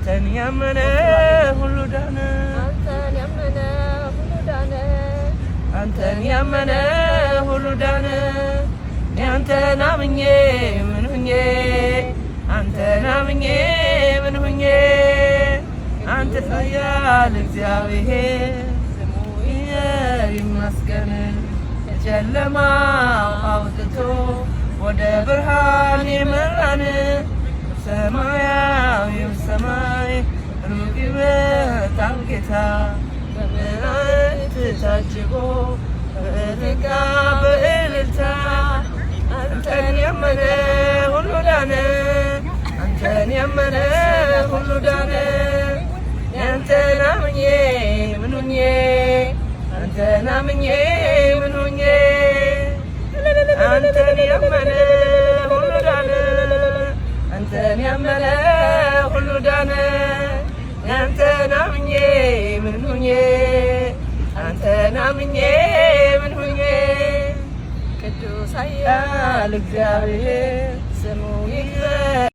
አንተን ያመነ ሁሉ ዳነ አንተን ያመነ ሁሉ ዳነ አንተን አምኜ ምን ሁኜ አንተን አምኜ ምን ሁኜ አንተ ኃያል እግዚአብሔር ስሙ ይመስገን ጨለማው አውጥቶ ወደ ብርሃን የመራን ሰማያዊው ሰማይ ሩቅ ይመጣል ጌታ በመላእክት ታጅቦ በእልልታ በእልልታ አንተን ያመነ ሁሉ ዳነ አንተን ያመነ ሁሉ ዳነ አንተን አምኜ ምን ሁኜ አንተን አምኜ ምን ሁኜ አንተን ያመነ ሁሉ ዳነ አንተን ያመነ ሁሉ ዳነ አንተን አምኜ ምን ሁኜ አንተን አምኜ ምን ሁኜ ቅዱስ ኃያል እግዚአብሔር ስሙ ይክበር